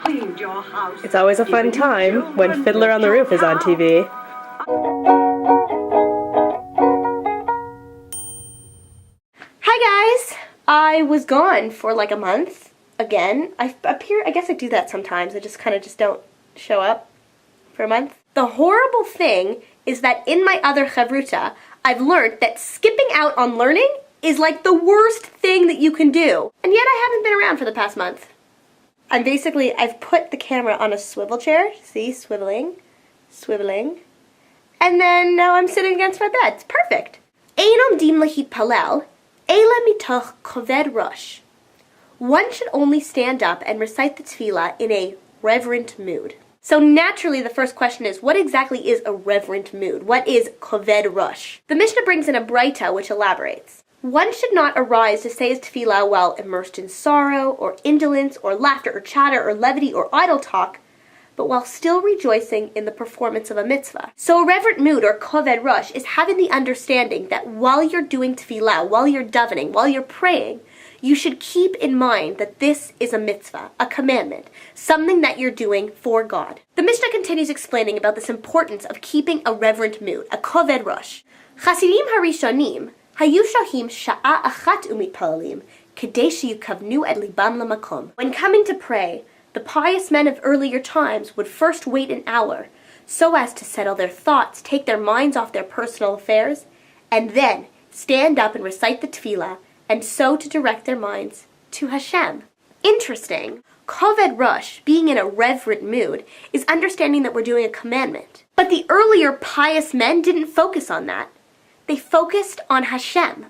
cleaned your house. It's always a fun time when Fiddler on the Roof is on TV. Hi guys! I was gone for like a month. Again. I guess I do that sometimes. I just don't show up for a month. The horrible thing is that in my other chavruta, I've learned that skipping out on learning is like the worst thing that you can do. And yet I haven't been around for the past month. I've put the camera on a swivel chair. See, swiveling. And then now I'm sitting against my bed. It's perfect. Ein omdim lahitpalel, ela mitoch koved rosh. One should only stand up and recite the tefillah in a reverent mood. So naturally the first question is, what exactly is a reverent mood? What is koved rosh? The Mishnah brings in a Brachot which elaborates. One should not arise to say his tefillah while immersed in sorrow, or indolence, or laughter, or chatter, or levity, or idle talk, but while still rejoicing in the performance of a mitzvah. So a reverent mood, or koved rosh, is having the understanding that while you're doing tefillah, while you're davening, while you're praying, you should keep in mind that this is a mitzvah, a commandment, something that you're doing for God. The Mishnah continues explaining about this importance of keeping a reverent mood, a koved rosh. Chasidim harishonim hayu shohim sha'a achat umitpalalim kedei sheyukavnu et libam lamakom. When coming to pray, the pious men of earlier times would first wait an hour so as to settle their thoughts, take their minds off their personal affairs, and then stand up and recite the tefillah, and so to direct their minds to Hashem. Interesting. Koved rosh, being in a reverent mood, is understanding that we're doing a commandment. But the earlier pious men didn't focus on that. They focused on Hashem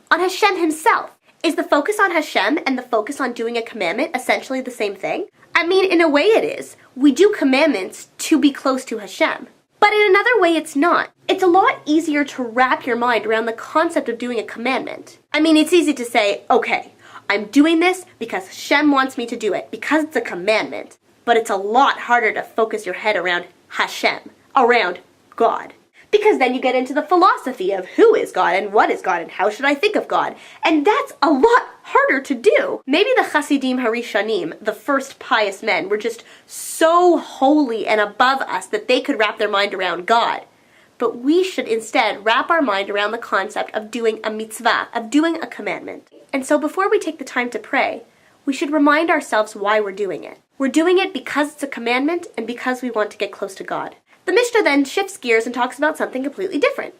himself. Is the focus on Hashem and the focus on doing a commandment essentially the same thing? I mean, in a way it is. We do commandments to be close to Hashem. But in another way it's not. It's a lot easier to wrap your mind around the concept of doing a commandment. I mean, it's easy to say, okay, I'm doing this because Hashem wants me to do it, because it's a commandment. But it's a lot harder to focus your head around Hashem, around God. Because then you get into the philosophy of who is God and what is God and how should I think of God. And that's a lot harder to do. Maybe the Chasidim Harishanim, the first pious men, were just so holy and above us that they could wrap their mind around God. But we should instead wrap our mind around the concept of doing a mitzvah, of doing a commandment. And so before we take the time to pray, we should remind ourselves why we're doing it. We're doing it because it's a commandment and because we want to get close to God. The Mishnah then shifts gears and talks about something completely different.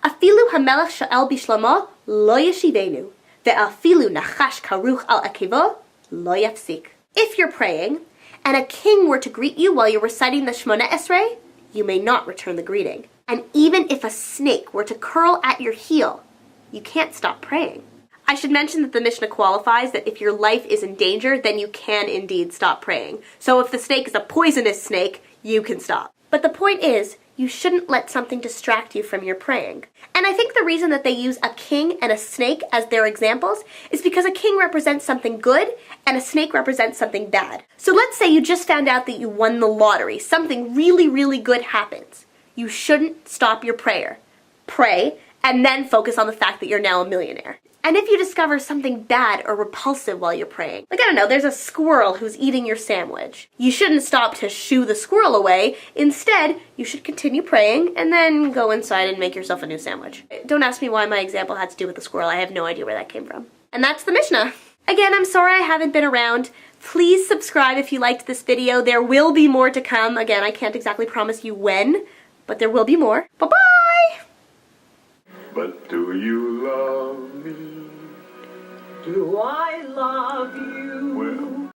Afilu hamelech sha'el bishlomo lo yeshivenu, ve'afilu nachash karuch al akevo lo yafsik. If you're praying, and a king were to greet you while you're reciting the Shmona Esrei, you may not return the greeting. And even if a snake were to curl at your heel, you can't stop praying. I should mention that the Mishnah qualifies that if your life is in danger, then you can indeed stop praying. So if the snake is a poisonous snake, you can stop. But the point is, you shouldn't let something distract you from your praying. And I think the reason that they use a king and a snake as their examples is because a king represents something good and a snake represents something bad. So let's say you just found out that you won the lottery. Something really, really good happens. You shouldn't stop your prayer. Pray, and then focus on the fact that you're now a millionaire. And if you discover something bad or repulsive while you're praying, like I don't know, there's a squirrel who's eating your sandwich, you shouldn't stop to shoo the squirrel away. Instead, you should continue praying and then go inside and make yourself a new sandwich. Don't ask me why my example had to do with the squirrel. I have no idea where that came from. And that's the Mishnah. Again, I'm sorry I haven't been around. Please subscribe if you liked this video. There will be more to come. Again, I can't exactly promise you when, but there will be more. Bye-bye! But do you love me? Do I love you? Well,